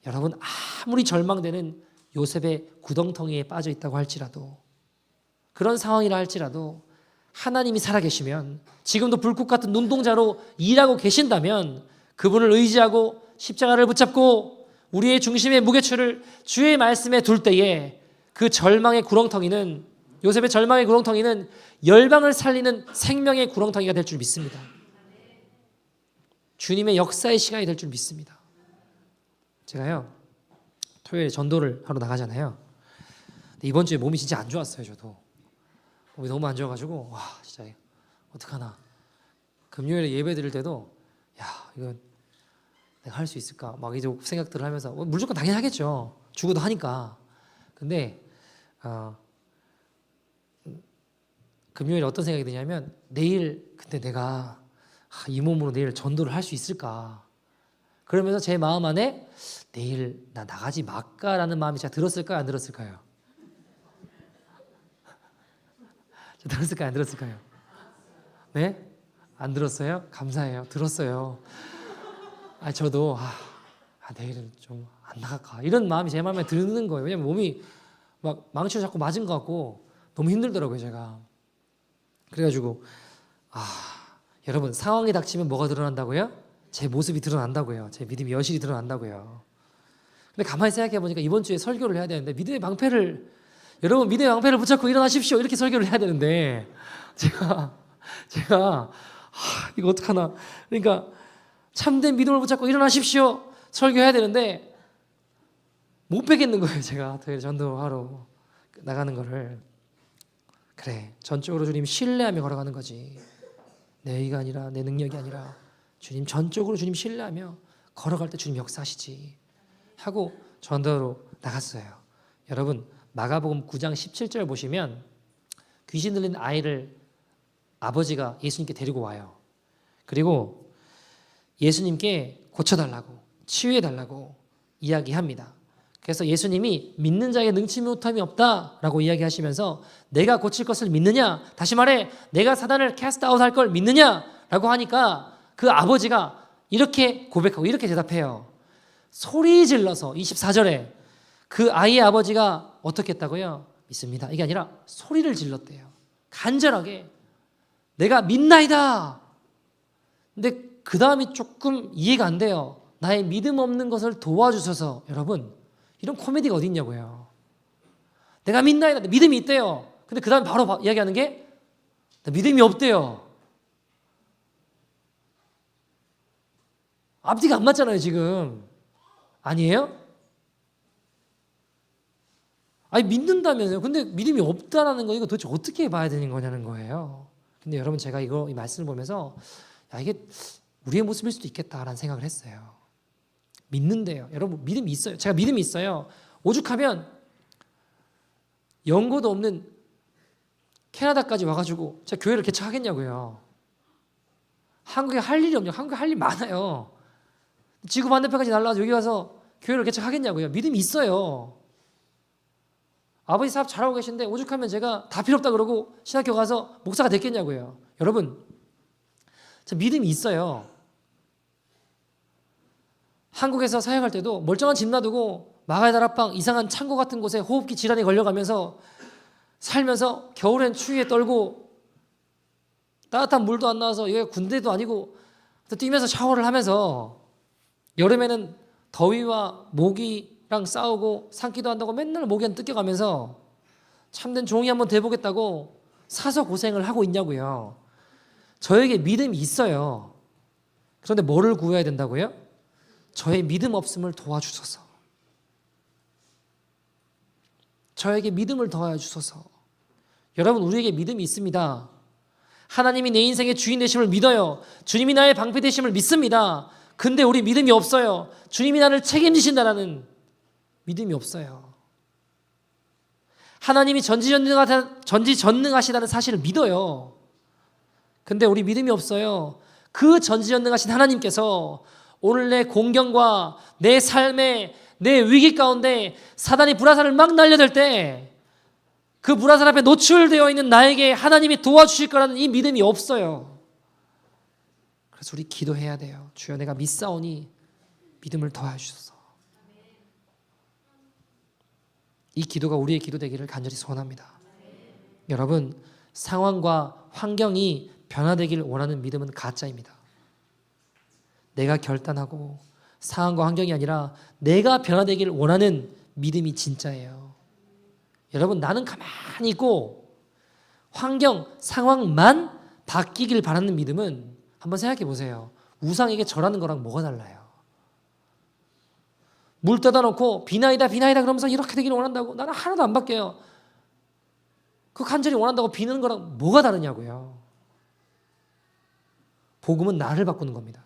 여러분 아무리 절망되는 요셉의 구덩텅이에 빠져 있다고 할지라도 그런 상황이라 할지라도 하나님이 살아계시면 지금도 불꽃 같은 눈동자로 일하고 계신다면 그분을 의지하고 십자가를 붙잡고 우리의 중심의 무게추를 주의 말씀에 둘 때에 그 절망의 구렁텅이는 요셉의 절망의 구렁텅이는 열방을 살리는 생명의 구렁텅이가 될 줄 믿습니다. 주님의 역사의 시간이 될 줄 믿습니다. 제가요 토요일에 전도를 하러 나가잖아요. 근데 이번 주에 몸이 진짜 안 좋았어요. 저도 몸이 너무 안 좋아가지고 와 진짜 어떡하나. 금요일에 예배 드릴 때도 야 이거 내가 할 수 있을까 막 이제 생각들을 하면서 무조건 당연히 하겠죠. 죽어도 하니까. 근데 금요일에 어떤 생각이 드냐면 내일 근데 내가 이 몸으로 내일 전도를 할 수 있을까. 그러면서 제 마음 안에 내일 나 나가지 말까라는 마음이 제가 들었을까요? 안 들었을까요? 들었을까요? 안 들었을까요? 네? 안 들었어요? 감사해요. 들었어요. 저도 내일은 좀 안 나갈까 이런 마음이 제 마음에 드는 거예요. 왜냐면 몸이 막 망치로 자꾸 맞은 것 같고 너무 힘들더라고요. 제가. 그래가지고 여러분 상황이 닥치면 뭐가 드러난다고요? 제 모습이 드러난다고요. 제 믿음이 여실히 드러난다고요. 근데 가만히 생각해 보니까 이번 주에 설교를 해야 되는데 여러분 믿음의 방패를 붙잡고 일어나십시오 이렇게 설교를 해야 되는데 제가 이거 어떡하나. 그러니까 참된 믿음을 붙잡고 일어나십시오 설교해야 되는데 못 빼겠는 거예요. 제가 토요일 전도하러 나가는 거를. 그래, 전적으로 주님 신뢰하며 걸어가는 거지. 내 의가 아니라 내 능력이 아니라 주님 전적으로 주님 신뢰하며 걸어갈 때 주님 역사하시지 하고 전도로 나갔어요. 여러분 마가복음 9장 17절 보시면 귀신 들린 아이를 아버지가 예수님께 데리고 와요. 그리고 예수님께 고쳐달라고 치유해달라고 이야기합니다. 그래서 예수님이 믿는 자에게 능치 못함이 없다라고 이야기하시면서 내가 고칠 것을 믿느냐? 다시 말해 내가 사단을 캐스트 아웃 할 걸 믿느냐라고 하니까 그 아버지가 이렇게 고백하고 이렇게 대답해요. 소리 질러서 24절에 그 아이의 아버지가 어떻게 했다고요? 믿습니다. 이게 아니라 소리를 질렀대요. 간절하게 내가 믿나이다. 근데 그 다음이 조금 이해가 안 돼요. 나의 믿음 없는 것을 도와주셔서. 여러분 이런 코미디가 어디 있냐고요. 내가 믿나이다. 믿음이 있대요. 근데 그 다음에 바로 이야기하는 게 나 믿음이 없대요. 앞뒤가 안 맞잖아요 지금. 아니에요? 아니 믿는다면서요. 근데 믿음이 없다라는 거 이거 도대체 어떻게 봐야 되는 거냐는 거예요. 근데 여러분 제가 이 말씀을 보면서 야 이게 우리의 모습일 수도 있겠다라는 생각을 했어요. 믿는데요. 여러분 믿음이 있어요. 제가 믿음이 있어요. 오죽하면 연고도 없는 캐나다까지 와가지고 제가 교회를 개척하겠냐고요. 한국에 할 일이 없냐고. 한국에 할 일 많아요. 지구 반대편까지 날라와서 여기 와서 교회를 개척하겠냐고요. 믿음이 있어요. 아버지 사업 잘하고 계신데 오죽하면 제가 다 필요 없다 그러고 신학교 가서 목사가 됐겠냐고요. 여러분 저 믿음이 있어요. 한국에서 사역할 때도 멀쩡한 집 놔두고 마가의 다락방 이상한 창고 같은 곳에 호흡기 질환에 걸려가면서 살면서 겨울엔 추위에 떨고 따뜻한 물도 안 나와서 여기가 군대도 아니고 뛰면서 샤워를 하면서 여름에는 더위와 모기랑 싸우고 상기도 한다고 맨날 모기한테 뜯겨가면서 참된 종이 한번 돼보겠다고 사서 고생을 하고 있냐고요. 저에게 믿음이 있어요. 그런데 뭐를 구해야 된다고요? 저의 믿음 없음을 도와주소서. 저에게 믿음을 더하여주소서. 여러분 우리에게 믿음이 있습니다. 하나님이 내 인생의 주인 되심을 믿어요. 주님이 나의 방패 되심을 믿습니다. 근데 우리 믿음이 없어요. 주님이 나를 책임지신다라는 믿음이 없어요. 하나님이 전지전능하시다는 사실을 믿어요. 근데 우리 믿음이 없어요. 그 전지전능하신 하나님께서 오늘 내 공경과 내 삶의 내 위기 가운데 사단이 불화살을 막 날려댈 때 그 불화살 앞에 노출되어 있는 나에게 하나님이 도와주실 거라는 이 믿음이 없어요. 그래서 우리 기도해야 돼요. 주여 내가 믿사오니 믿음을 더하여 주소서. 이 기도가 우리의 기도 되기를 간절히 소원합니다. 여러분 상황과 환경이 변화되기를 원하는 믿음은 가짜입니다. 내가 결단하고 상황과 환경이 아니라 내가 변화되기를 원하는 믿음이 진짜예요. 여러분 나는 가만히 있고 환경, 상황만 바뀌길 바라는 믿음은 한번 생각해 보세요. 우상에게 절하는 거랑 뭐가 달라요? 물 떠다 놓고 비나이다 그러면서 이렇게 되기를 원한다고 나는 하나도 안 바뀌어요. 그 간절히 원한다고 비는 거랑 뭐가 다르냐고요. 복음은 나를 바꾸는 겁니다.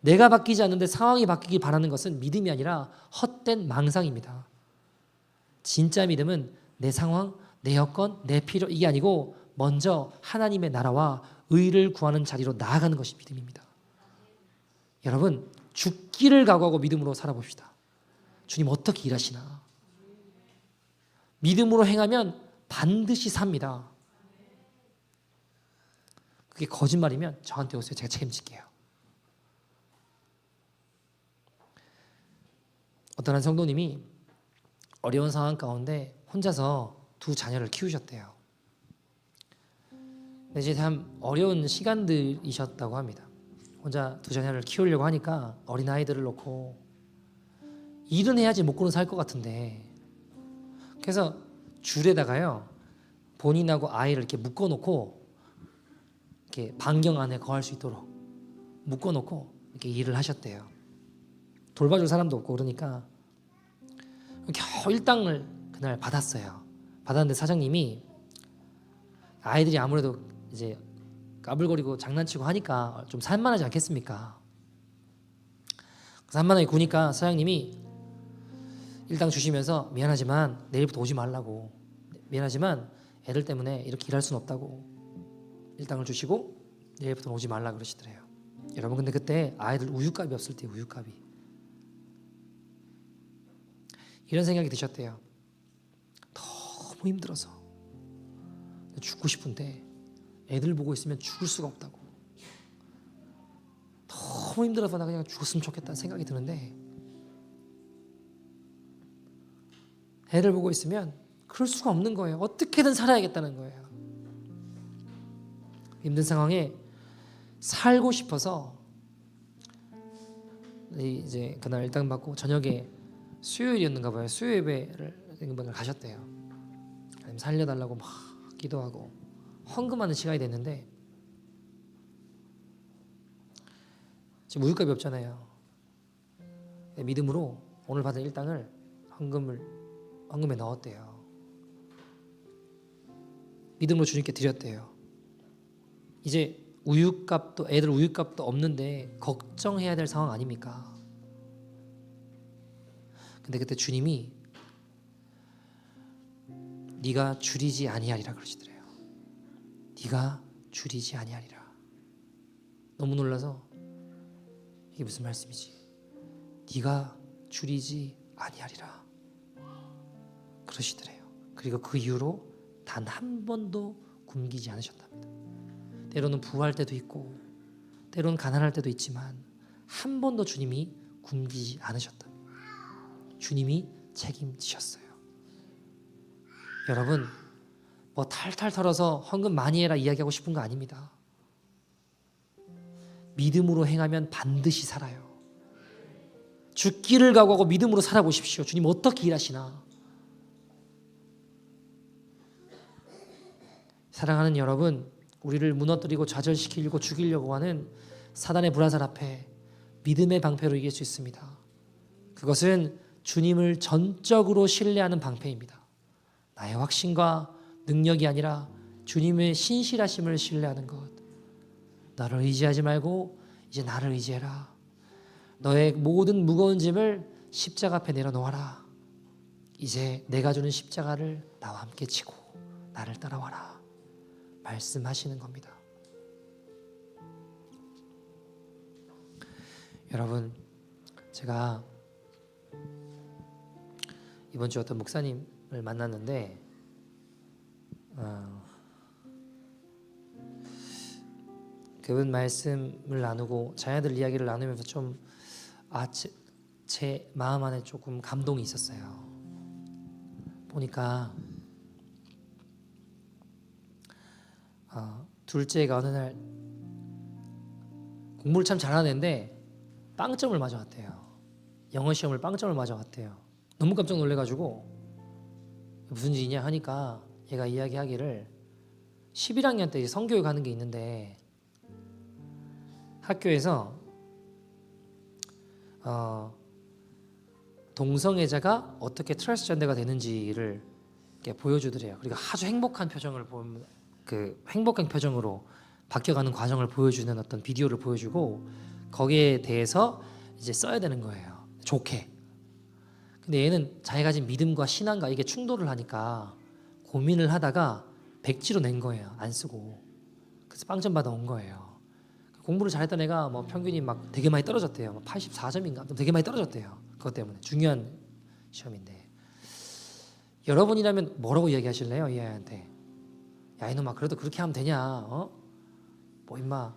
내가 바뀌지 않는데 상황이 바뀌길 바라는 것은 믿음이 아니라 헛된 망상입니다. 진짜 믿음은 내 상황, 내 여건, 내 필요 이게 아니고 먼저 하나님의 나라와 의를 구하는 자리로 나아가는 것이 믿음입니다. 여러분 죽기를 각오하고 믿음으로 살아봅시다. 주님 어떻게 일하시나? 믿음으로 행하면 반드시 삽니다. 그게 거짓말이면 저한테 오세요. 제가 책임질게요. 어떤 한 성도님이 어려운 상황 가운데 혼자서 두 자녀를 키우셨대요. 근데 이제 참 어려운 시간들이셨다고 합니다. 혼자 두 자녀를 키우려고 하니까 어린 아이들을 놓고 일은 해야지 먹고는 살 것 같은데. 그래서 줄에다가요 본인하고 아이를 이렇게 묶어놓고 이렇게 반경 안에 거할 수 있도록 묶어놓고 이렇게 일을 하셨대요. 돌봐줄 사람도 없고 그러니까 겨우 일당을 그날 받았어요. 받았는데 사장님이 아이들이 아무래도 이제 까불거리고 장난치고 하니까 좀 산만하지 않겠습니까? 산만하게 구니까 사장님이 일당 주시면서 미안하지만 내일부터 오지 말라고, 미안하지만 애들 때문에 이렇게 일할 수는 없다고 일당을 주시고 내일부터 오지 말라 그러시더래요. 여러분 근데 그때 아이들 우유값이 없을 때 우유값이 이런 생각이 드셨대요. 너무 힘들어서 죽고 싶은데 애들 보고 있으면 죽을 수가 없다고. 너무 힘들어서 나 그냥 죽었으면 좋겠다는 생각이 드는데 애를 보고 있으면 그럴 수가 없는 거예요. 어떻게든 살아야겠다는 거예요. 힘든 상황에 살고 싶어서 이제 그날 일당 받고 저녁에 수요일이었는가 봐요. 수요 예배를 가셨대요. 하나님 살려달라고 막 기도하고 헌금하는 시간이 됐는데 지금 우유값이 없잖아요. 믿음으로 오늘 받은 일당을 헌금에 넣었대요. 믿음으로 주님께 드렸대요. 이제 우유값도 애들 우유값도 없는데 걱정해야 될 상황 아닙니까? 근데 그때 주님이 네가 줄이지 아니하리라 그러시더래요. 네가 줄이지 아니하리라. 너무 놀라서 이게 무슨 말씀이지? 네가 줄이지 아니하리라 그러시더래요. 그리고 그 이후로 단 한 번도 굶기지 않으셨답니다. 때로는 부할 때도 있고 때로는 가난할 때도 있지만 한 번도 주님이 굶기지 않으셨다. 주님이 책임지셨어요. 여러분 뭐 탈탈 털어서 헌금 많이 해라 이야기하고 싶은 거 아닙니다. 믿음으로 행하면 반드시 살아요. 죽기를 각오하고 믿음으로 살아보십시오. 주님 어떻게 일하시나. 사랑하는 여러분, 우리를 무너뜨리고 좌절시키려고 죽이려고 하는 사단의 불화살 앞에 믿음의 방패로 이길 수 있습니다. 그것은 주님을 전적으로 신뢰하는 방패입니다. 나의 확신과 능력이 아니라 주님의 신실하심을 신뢰하는 것. 너를 의지하지 말고 이제 나를 의지해라. 너의 모든 무거운 짐을 십자가 앞에 내려놓아라. 이제 내가 주는 십자가를 나와 함께 지고 나를 따라와라. 말씀하시는 겁니다. 여러분, 제가 이번 주 어떤 목사님을 만났는데 그분 말씀을 나누고 자녀들 이야기를 나누면서 좀 제 마음 안에 조금 감동이 있었어요. 보니까 둘째가 어느 날 공부를 참 잘하는 애인데 빵점을 맞아왔대요. 영어 시험을 빵점을 맞아왔대요. 너무 깜짝 놀래가지고 무슨 일이냐 하니까 얘가 이야기하기를 11학년 때 성교회 가는 게 있는데 학교에서 동성애자가 어떻게 트랜스젠더가 되는지를 이렇게 보여주더래요. 그리고 아주 행복한 표정을 보면 그 행복한 표정으로 바뀌어가는 과정을 보여주는 어떤 비디오를 보여주고 거기에 대해서 이제 써야 되는 거예요. 좋게. 근데 얘는 자기가 가진 믿음과 신앙과 이게 충돌을 하니까 고민을 하다가 백지로 낸 거예요. 안 쓰고. 그래서 빵점 받아 온 거예요. 공부를 잘했던 애가 뭐 평균이 막 되게 많이 떨어졌대요. 84점인가? 되게 많이 떨어졌대요. 그것 때문에 중요한 시험인데. 여러분이라면 뭐라고 이야기하실래요? 이 아이한테. 야 이놈아 그래도 그렇게 하면 되냐? 뭐 임마.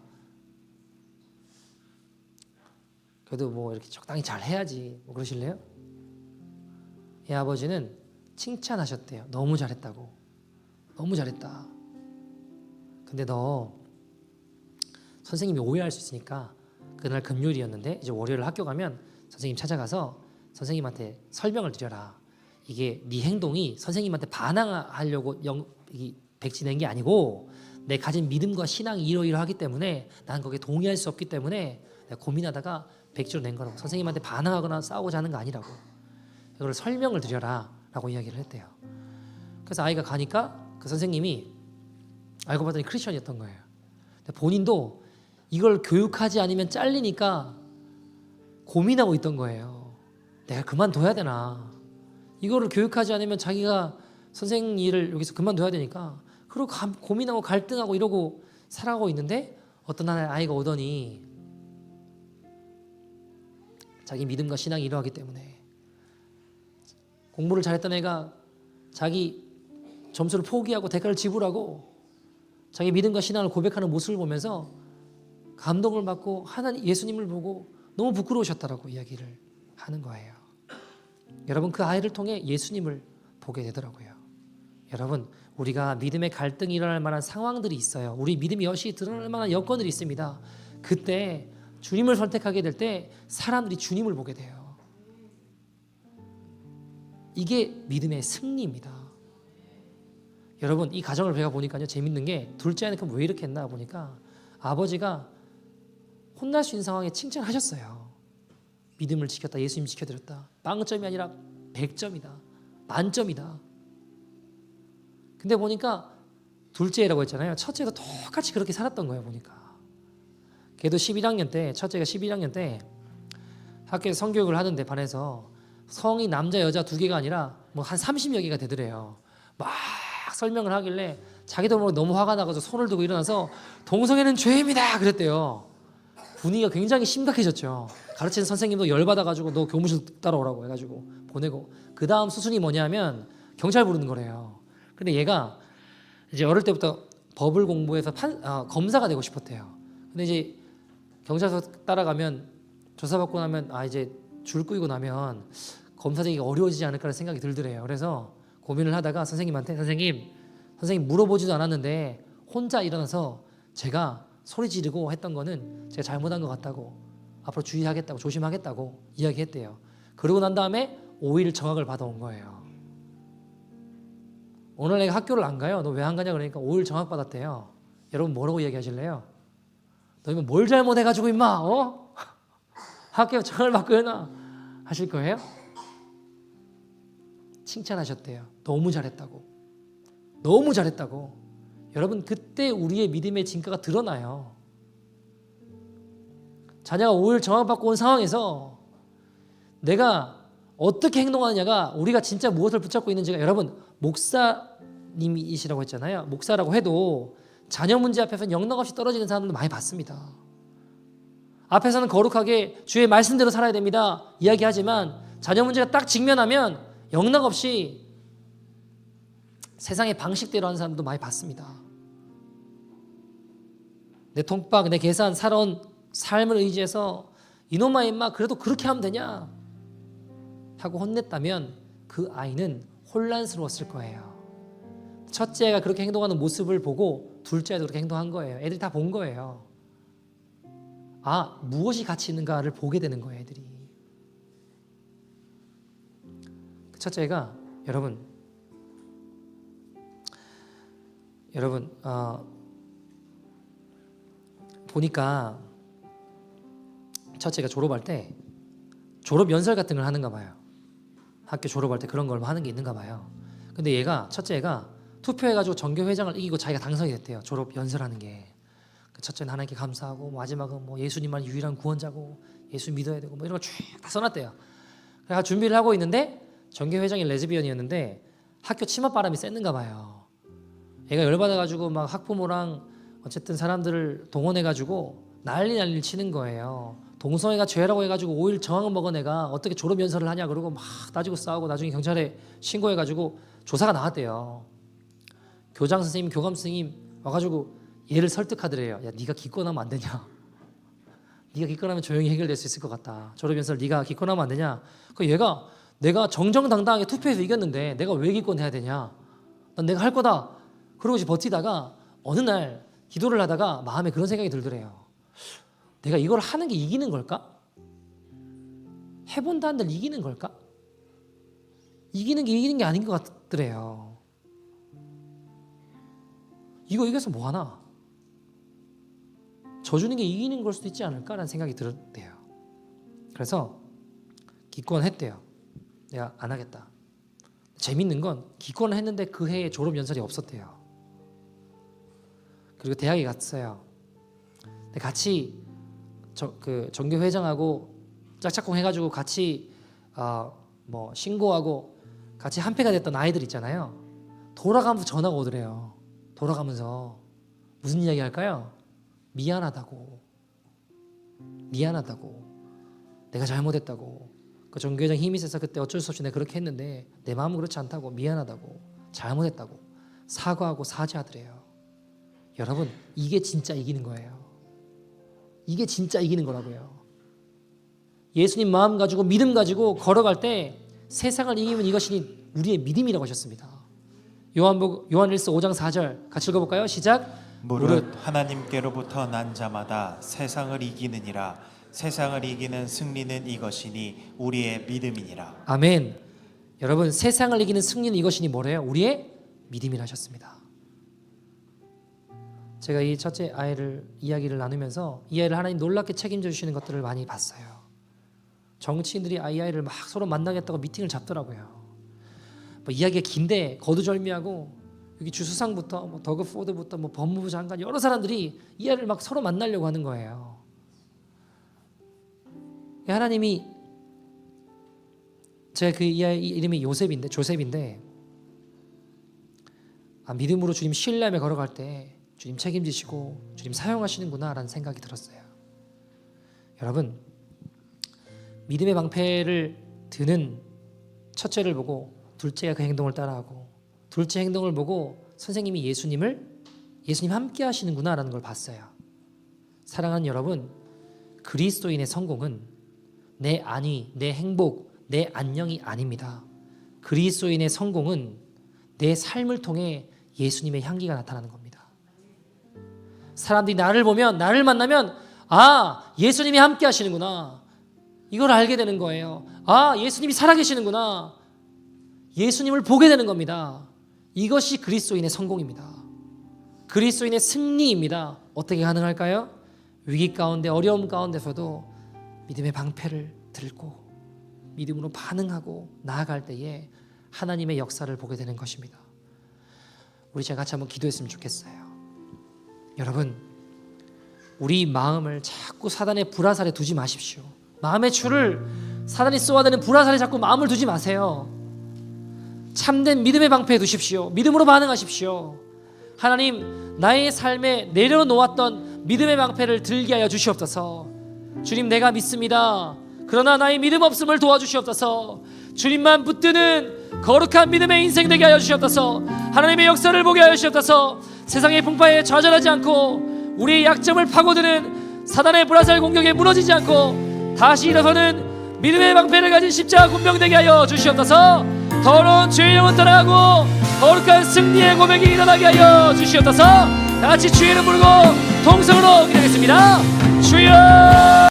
그래도 뭐 이렇게 적당히 잘 해야지. 뭐 그러실래요? 이 아버지는 칭찬하셨대요. 너무 잘했다고. 너무 잘했다. 근데 너 선생님이 오해할 수 있으니까 그날 금요일이었는데 이제 월요일 학교 가면 선생님 찾아가서 선생님한테 설명을 드려라. 이게 네 행동이 선생님한테 반항하려고 백지 낸 게 아니고 내 가진 믿음과 신앙이 이러이러하기 때문에 난 거기에 동의할 수 없기 때문에 내가 고민하다가 백지로 낸 거라고. 선생님한테 반항하거나 싸우고자 하는 거 아니라고. 이걸 설명을 드려라 라고 이야기를 했대요. 그래서 아이가 가니까 그 선생님이 알고 봤더니 크리스천이었던 거예요. 근데 본인도 이걸 교육하지 않으면 잘리니까 고민하고 있던 거예요. 내가 그만둬야 되나. 이거를 교육하지 않으면 자기가 선생 일을 여기서 그만둬야 되니까 그리고 고민하고 갈등하고 이러고 살아가고 있는데 어떤 날 아이가 오더니 자기 믿음과 신앙이 이러하기 때문에 공부를 잘했던 애가 자기 점수를 포기하고 대가를 지불하고 자기 믿음과 신앙을 고백하는 모습을 보면서 감동을 받고 하나님 예수님을 보고 너무 부끄러우셨다라고 이야기를 하는 거예요. 여러분 그 아이를 통해 예수님을 보게 되더라고요. 여러분 우리가 믿음의 갈등이 일어날 만한 상황들이 있어요. 우리 믿음이 여실히 드러날 만한 여건들이 있습니다. 그때 주님을 선택하게 될 때 사람들이 주님을 보게 돼요. 이게 믿음의 승리입니다. 여러분 이 가정을 제가 보니까요 재밌는 게 둘째 아이는 그럼 왜 이렇게 했나 보니까 아버지가 혼날 수 있는 상황에 칭찬하셨어요. 믿음을 지켰다. 예수님 지켜드렸다. 빵점이 아니라 100점이다. 만점이다. 근데 보니까 둘째라고 했잖아요. 첫째도 똑같이 그렇게 살았던 거예요. 보니까 걔도 11학년 때 첫째가 11학년 때 학교에서 성교육을 하는데 반에서 성이 남자 여자 두 개가 아니라 뭐 한 30여 개가 되더래요. 막 설명을 하길래 자기도 모르게 너무 화가 나가지고 손을 들고 일어나서 동성애는 죄입니다 그랬대요. 분위기가 굉장히 심각해졌죠. 가르치는 선생님도 열받아가지고 너 교무실 따라오라고 해가지고 보내고 그 다음 수순이 뭐냐면 경찰 부르는 거래요. 근데 얘가 이제 어릴 때부터 법을 공부해서 검사가 되고 싶었대요. 근데 이제 경찰서 따라가면 조사받고 나면 이제 줄 끄고 나면 검사 되기가 어려워지지 않을까라는 생각이 들더래요. 그래서 고민을 하다가 선생님한테 선생님 물어보지도 않았는데 혼자 일어나서 제가 소리 지르고 했던 거는 제가 잘못한 것 같다고 앞으로 주의하겠다고 조심하겠다고 이야기했대요. 그러고 난 다음에 5일 정학을 받아온 거예요. 오늘 내가 학교를 안 가요. 너 왜 안 가냐 그러니까 5일 정학 받았대요. 여러분 뭐라고 이야기하실래요? 너 이거 뭘 잘못해가지고 임마 학교 정학을 받고 해놔 하실 거예요? 칭찬하셨대요. 너무 잘했다고. 너무 잘했다고. 여러분 그때 우리의 믿음의 진가가 드러나요. 자녀가 5일 정학받고 온 상황에서 내가 어떻게 행동하느냐가 우리가 진짜 무엇을 붙잡고 있는지가 여러분 목사님이시라고 했잖아요. 목사라고 해도 자녀 문제 앞에서는 영락없이 떨어지는 사람들도 많이 봤습니다. 앞에서는 거룩하게 주의 말씀대로 살아야 됩니다 이야기하지만 자녀 문제가 딱 직면하면 영락없이 세상의 방식대로 하는 사람도 많이 봤습니다. 내 통박, 내 계산, 살아온 삶을 의지해서 이놈아 임마 그래도 그렇게 하면 되냐 하고 혼냈다면 그 아이는 혼란스러웠을 거예요. 첫째가 그렇게 행동하는 모습을 보고 둘째도 그렇게 행동한 거예요. 애들이 다 본 거예요. 무엇이 가치 있는가를 보게 되는 거예요. 애들이. 첫째가 여러분 보니까 첫째가 졸업할 때 졸업 연설 같은 걸 하는가 봐요. 학교 졸업할 때 그런 걸 하는 게 있는가 봐요. 근데 첫째가 투표해가지고 전교회장을 이기고 자기가 당선이 됐대요. 졸업 연설하는 게. 첫째는 하나님께 감사하고 마지막은 뭐 예수님만 유일한 구원자고 예수 믿어야 되고 뭐 이런 거 쭉 다 써놨대요. 그래서 준비를 하고 있는데 전교회장이 레즈비언이었는데 학교 치맛바람이 셌는가 봐요. 얘가 열받아가지고 막 학부모랑 어쨌든 사람들을 동원해가지고 난리를 치는 거예요. 동성애가 죄라고 해가지고 5일 정학을 먹은 애가 어떻게 졸업 연설을 하냐 그러고 막 따지고 싸우고 나중에 경찰에 신고해가지고 조사가 나왔대요. 교장 선생님, 교감 선생님 와가지고 얘를 설득하더래요. 야, 네가 기권하면 안 되냐? 네가 기권하면 조용히 해결될 수 있을 것 같다. 졸업 연설 네가 기권하면 안 되냐? 그 얘가 내가 정정당당하게 투표해서 이겼는데 내가 왜 기권해야 되냐? 난 내가 할 거다. 그러고 이제 버티다가 어느 날 기도를 하다가 마음에 그런 생각이 들더래요. 내가 이걸 하는 게 이기는 걸까? 해본다 한들 이기는 걸까? 이기는 게 아닌 것 같더래요. 이거 이겨서 뭐하나? 져주는 게 이기는 걸 수도 있지 않을까라는 생각이 들었대요. 그래서 기권했대요. 내가 안 하겠다. 재밌는 건 기권을 했는데 그 해에 졸업 연설이 없었대요. 그리고 대학에 갔어요. 근데 같이 그 전교 회장하고 짝짝꿍 해가지고 같이 뭐 신고하고 같이 한패가 됐던 아이들 있잖아요. 돌아가면서 전화가 오더래요. 돌아가면서 무슨 이야기 할까요? 미안하다고, 내가 잘못했다고, 그 전교회장 힘이 세서 그때 어쩔 수 없이 내가 그렇게 했는데 내 마음은 그렇지 않다고, 미안하다고, 잘못했다고 사과하고 사죄하더래요. 여러분, 이게 진짜 이기는 거예요. 이게 진짜 이기는 거라고요. 예수님 마음 가지고 믿음 가지고 걸어갈 때 세상을 이기면 이것이 우리의 믿음이라고 하셨습니다. 요한일서 5장 4절 같이 읽어볼까요? 시작. 무릇 하나님께로부터 난 자마다 세상을 이기느니라. 세상을 이기는 승리는 이것이니 우리의 믿음이니라. 아멘. 여러분, 세상을 이기는 승리는 이것이니 뭐래요? 우리의 믿음이라 하셨습니다. 제가 이 첫째 아이를 이야기를 나누면서 이 아이를 하나님 놀랍게 책임져 주시는 것들을 많이 봤어요. 정치인들이 이 아이를 막 서로 만나겠다고 미팅을 잡더라고요. 뭐 이야기가 긴데 거두절미하고 여기 주수상부터 뭐 더그 포드부터 뭐 법무부 장관 여러 사람들이 이 아이를 막 서로 만나려고 하는 거예요. 하나님이 제가 그 이 아이 이름이 조셉인데 믿음으로 주님 신뢰하며 걸어갈 때 주님 책임지시고 주님 사용하시는구나라는 생각이 들었어요. 여러분, 믿음의 방패를 드는 첫째를 보고 둘째가 그 행동을 따라하고 둘째 행동을 보고 선생님이 예수님 함께 하시는구나라는 걸 봤어요. 사랑하는 여러분, 그리스도인의 성공은 내 안위, 내 행복, 내 안녕이 아닙니다. 그리스도인의 성공은 내 삶을 통해 예수님의 향기가 나타나는 겁니다. 사람들이 나를 보면, 나를 만나면 예수님이 함께 하시는구나, 이걸 알게 되는 거예요. 예수님이 살아계시는구나, 예수님을 보게 되는 겁니다. 이것이 그리스도인의 성공입니다. 그리스도인의 승리입니다. 어떻게 가능할까요? 위기 가운데, 어려움 가운데서도 믿음의 방패를 들고 믿음으로 반응하고 나아갈 때에 하나님의 역사를 보게 되는 것입니다. 우리 제가 같이 한번 기도했으면 좋겠어요. 여러분, 우리 마음을 자꾸 사단의 불화살에 두지 마십시오. 마음의 줄을 사단이 쏘아대는 불화살에 자꾸 마음을 두지 마세요. 참된 믿음의 방패에 두십시오. 믿음으로 반응하십시오. 하나님, 나의 삶에 내려놓았던 믿음의 방패를 들게 하여 주시옵소서. 주님, 내가 믿습니다. 그러나 나의 믿음 없음을 도와주시옵소서. 주님만 붙드는 거룩한 믿음의 인생 되게 하여 주시옵소서. 하나님의 역사를 보게 하여 주시옵소서. 세상의 풍파에 좌절하지 않고 우리의 약점을 파고드는 사단의 불화살 공격에 무너지지 않고 다시 일어서는 믿음의 방패를 가진 십자가 군병되게 하여 주시옵소서. 더러운 죄의 영혼 떠나가고 거룩한 승리의 고백이 일어나게 하여 주시옵소서. 다 같이 주의 이름 부르고 통성으로 기도하겠습니다. 주여!